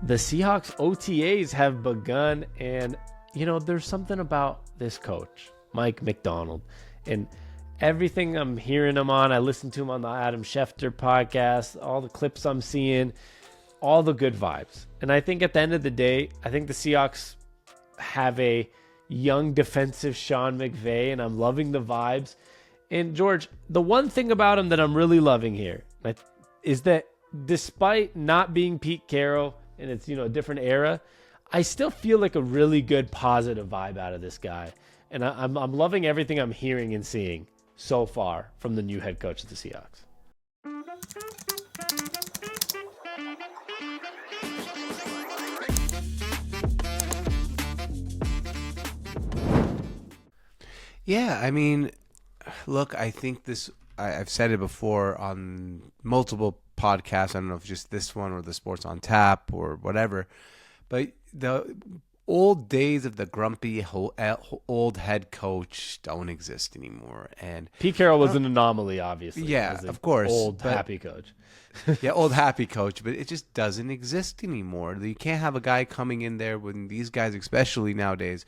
The Seahawks OTAs have begun, and there's something about this coach, Mike Macdonald, and everything I'm hearing him on. I listened to him on the Adam Schefter podcast, all the clips I'm seeing, all the good vibes. And I think at the end of the day, I think the Seahawks have a young defensive Sean McVay, and I'm loving the vibes. And George, the one thing about him that I'm really loving here is that despite not being Pete Carroll, and it's, a different era, I still feel like a really good positive vibe out of this guy. And I'm loving everything I'm hearing and seeing so far from the new head coach of the Seahawks. Yeah, I mean, look, I think I've said it before on multiple podcasts. I don't know if just this one or the Sports on Tap or whatever, but the old days of the grumpy old head coach don't exist anymore. And Pete Carroll was an anomaly, obviously. Yeah, of course. Happy coach. Yeah, old happy coach, but it just doesn't exist anymore. You can't have a guy coming in there when these guys, especially nowadays,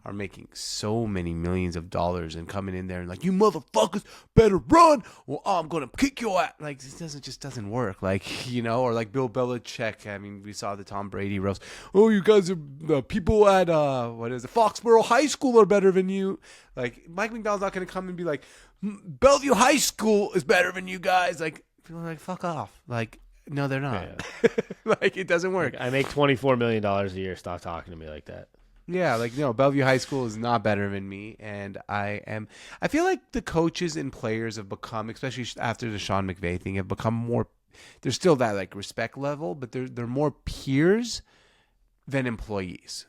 are making so many millions of dollars and coming in there and like, you motherfuckers better run or I'm going to kick your ass. Like, this just doesn't work. Like, or like Bill Belichick. I mean, we saw the Tom Brady roast. Oh, you guys are people at, Foxborough High School are better than you. Like, Mike Macdonald's not going to come and be like, Bellevue High School is better than you guys. Like, people are like, fuck off. Like, no, they're not. Yeah. Like, it doesn't work. I make $24 million a year. Stop talking to me like that. Yeah, Bellevue High School is not better than me, and I feel like the coaches and players have become, especially after the Sean McVay thing, have become more. There's still that like respect level, but they're more peers than employees.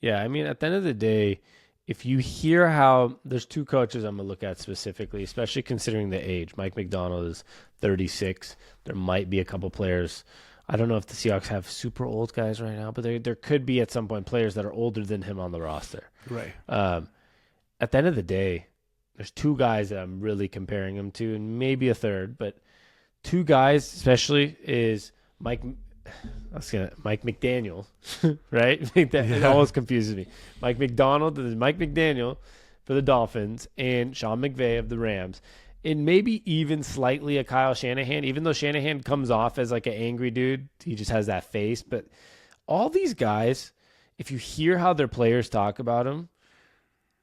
Yeah, I mean, at the end of the day, if you hear how there's two coaches I'm gonna look at specifically, especially considering the age. Mike Macdonald is 36. There might be a couple players. I don't know if the Seahawks have super old guys right now, but there could be at some point players that are older than him on the roster. Right. At the end of the day, there's two guys that I'm really comparing him to, and maybe a third, but two guys especially is Mike McDaniel, right? It always confuses me. Mike Macdonald is Mike McDaniel for the Dolphins and Sean McVay of the Rams. And maybe even slightly a Kyle Shanahan, even though Shanahan comes off as like an angry dude. He just has that face. But all these guys, if you hear how their players talk about him,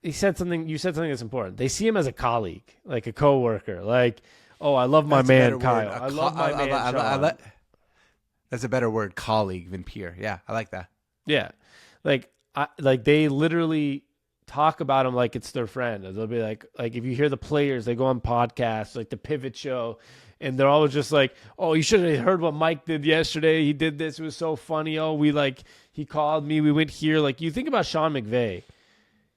you said something that's important. They see him as a colleague, like a coworker. Like, oh, I love my man Kyle. I love my man Sean. That's a better word, colleague, than peer. Yeah, I like that. Yeah. Like they literally talk about him like it's their friend. They'll be like if you hear the players, they go on podcasts like the Pivot Show, and they're always just like, oh, you should have heard what Mike did yesterday. He did this. It was so funny. Oh, he called me. We went here. Like, you think about Sean McVay.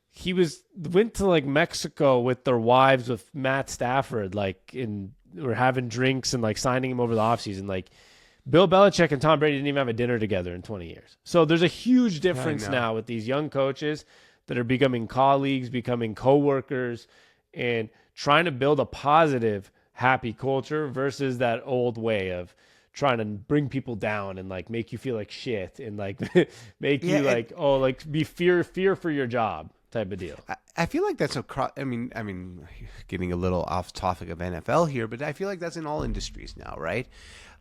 He went to like Mexico with their wives with Matt Stafford, we're having drinks and like signing him over the offseason. Like, Bill Belichick and Tom Brady didn't even have a dinner together in 20 years. So there's a huge difference now with these young coaches that are becoming colleagues, becoming coworkers, and trying to build a positive, happy culture versus that old way of trying to bring people down and like make you feel like shit and like make you like, be fear for your job type of deal. I feel like that's I mean, getting a little off topic of NFL here, but I feel like that's in all industries now, right?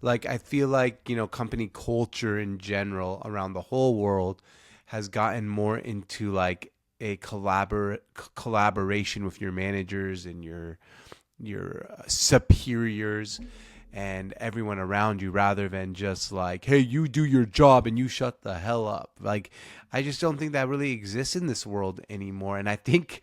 Like, I feel like, company culture in general around the whole world has gotten more into like a collaboration with your managers and your superiors and everyone around you, rather than just like, hey, you do your job and you shut the hell up. Like, I just don't think that really exists in this world anymore. And I think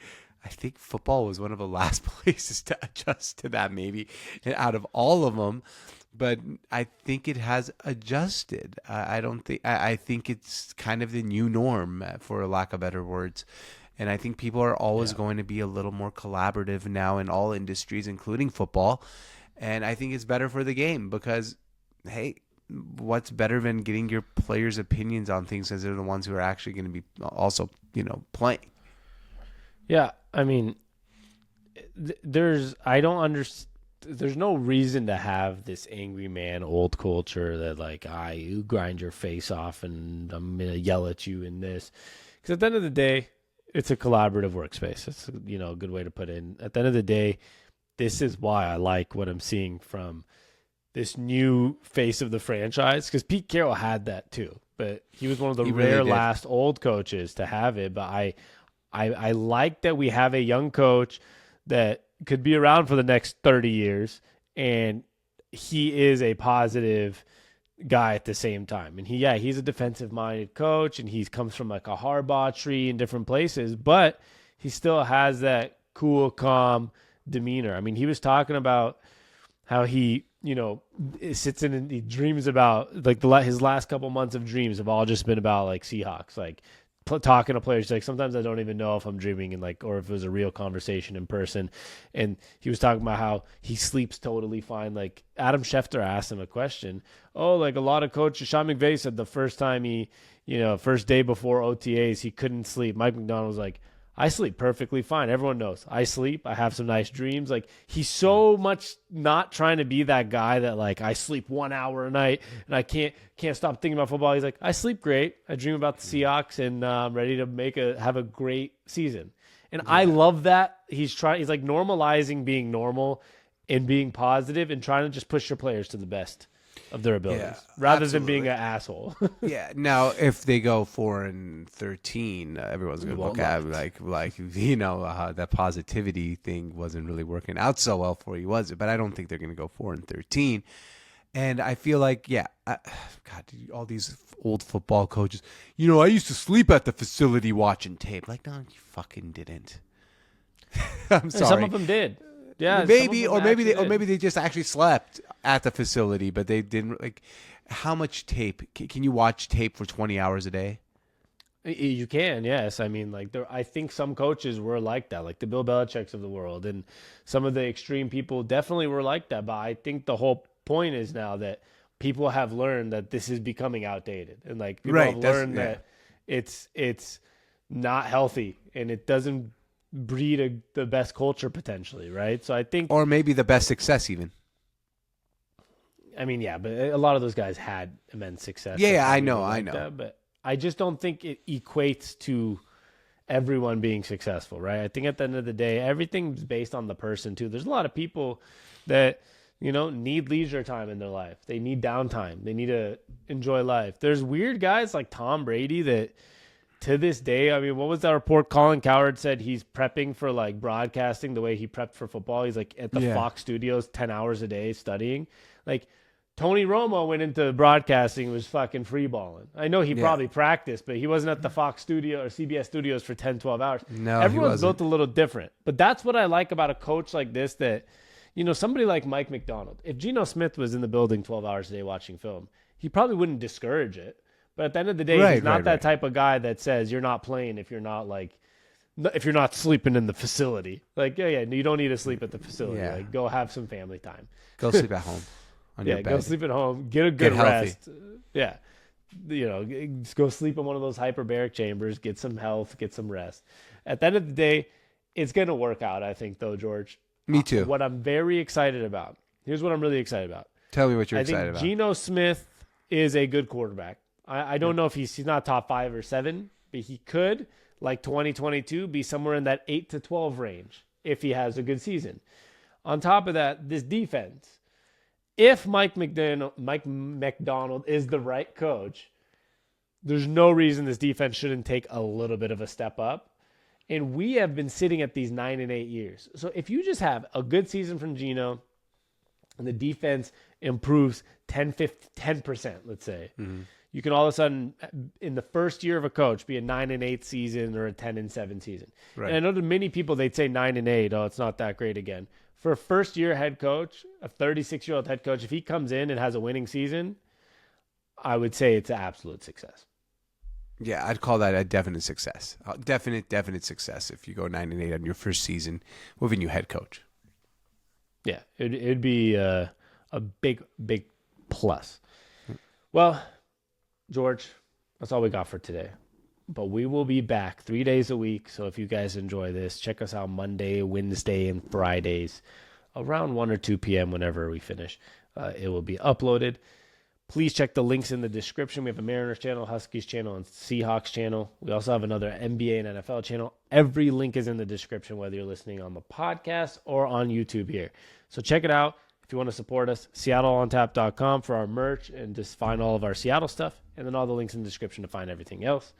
football was one of the last places to adjust to that, maybe out of all of them. But I think it has adjusted. I think it's kind of the new norm, for lack of better words. And I think people are always going to be a little more collaborative now in all industries, including football. And I think it's better for the game because, hey, what's better than getting your players' opinions on things, as they're the ones who are actually going to be also, playing? Yeah, I mean, I don't understand. there's no reason to have this angry man old culture that like you grind your face off and I'm gonna yell at you in this, because at the end of the day it's a collaborative workspace. It's a good way to put it in. At the end of the day, this is why I like what I'm seeing from this new face of the franchise, because Pete Carroll had that too, but he was one of the rare last old coaches to have it. But I like that we have a young coach that could be around for the next 30 years, and he is a positive guy at the same time. And he's a defensive-minded coach, and he comes from like a Harbaugh tree in different places, but he still has that cool, calm demeanor. I mean, he was talking about how he, sits in and he dreams about like his last couple months of dreams have all just been about like Seahawks, like talking to players. Like sometimes I don't even know if I'm dreaming or if it was a real conversation in person. And he was talking about how he sleeps totally fine. Like Adam Schefter asked him a question. Oh, like a lot of coaches, Sean McVay said the first time first day before OTAs, he couldn't sleep. Mike Macdonald was like, I sleep perfectly fine. Everyone knows I sleep. I have some nice dreams. Like he's so much not trying to be that guy that like I sleep 1 hour a night and I can't stop thinking about football. He's like, I sleep great. I dream about the Seahawks and I'm ready to have a great season. And I love that he's like normalizing being normal and being positive and trying to just push your players to the best of their abilities rather than being an asshole. Yeah. Now, if they go 4-13, everyone's going to look at that positivity thing wasn't really working out so well for you, was it? But I don't think they're going to go 4-13. And I feel like, God, all these old football coaches, I used to sleep at the facility watching tape. Like, no, you fucking didn't. I'm sorry. Some of them did. Yeah, maybe they just actually slept at the facility, but they didn't. Like, how much tape can you watch tape for 20 hours a day? You can, yes. I mean, like I think some coaches were like that, like the Bill Belichick's of the world, and some of the extreme people definitely were like that. But I think the whole point is now that people have learned that this is becoming outdated, and like people have learned that it's not healthy and it doesn't breed the best culture potentially, right? So I think, or maybe the best success even. I mean, yeah, but a lot of those guys had immense success. Yeah, I know. That, but I just don't think it equates to everyone being successful, right? I think at the end of the day, everything's based on the person too. There's a lot of people that need leisure time in their life. They need downtime. They need to enjoy life. There's weird guys like Tom Brady that, to this day, I mean, what was that report? Colin Cowherd said he's prepping for like broadcasting the way he prepped for football. He's like at the Fox studios 10 hours a day studying. Like Tony Romo went into broadcasting and was fucking freeballing. I know he probably practiced, but he wasn't at the Fox studio or CBS studios for 10, 12 hours. No, everyone's built a little different. But that's what I like about a coach like this, that, somebody like Mike Macdonald, if Geno Smith was in the building 12 hours a day watching film, he probably wouldn't discourage it. But at the end of the day, he's not that type of guy that says you're not playing if you're not sleeping in the facility. Like, you don't need to sleep at the facility. Yeah. Like, go have some family time. Go sleep at home on your bed. Go sleep at home. Get a good rest. Yeah. Just go sleep in one of those hyperbaric chambers. Get some health. Get some rest. At the end of the day, it's going to work out, I think, though, George. Me too. What I'm very excited about. Here's what I'm really excited about. Tell me what you're excited about. Geno Smith is a good quarterback. I don't know if he's not top 5 or 7, but he could, like 2022, be somewhere in that 8 to 12 range if he has a good season. On top of that, this defense, if Mike Macdonald is the right coach, there's no reason this defense shouldn't take a little bit of a step up. And we have been sitting at these 9-8 years. So if you just have a good season from Geno and the defense improves 10%, let's say, you can all of a sudden, in the first year of a coach, be a 9-8 season or a 10-7 season. Right. And I know to many people, they'd say 9-8, oh, it's not that great again. For a first-year head coach, a 36-year-old head coach, if he comes in and has a winning season, I would say it's an absolute success. Yeah, I'd call that a definite success. Definite success if you go 9-8 on your first season with a new head coach. Yeah, it'd be a big plus. Well, George, that's all we got for today. But we will be back 3 days a week. So if you guys enjoy this, check us out Monday, Wednesday, and Fridays. around 1 or 2 p.m. whenever we finish. It will be uploaded. Please check the links in the description. We have a Mariners channel, Huskies channel, and Seahawks channel. We also have another NBA and NFL channel. Every link is in the description, whether you're listening on the podcast or on YouTube here. So check it out. If you want to support us, SeattleOnTap.com for our merch and just find all of our Seattle stuff. And then all the links in the description to find everything else.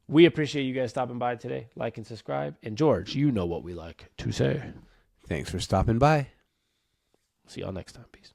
We appreciate you guys stopping by today. Like and subscribe. And George, you know what we like to say. Thanks for stopping by. See y'all next time. Peace.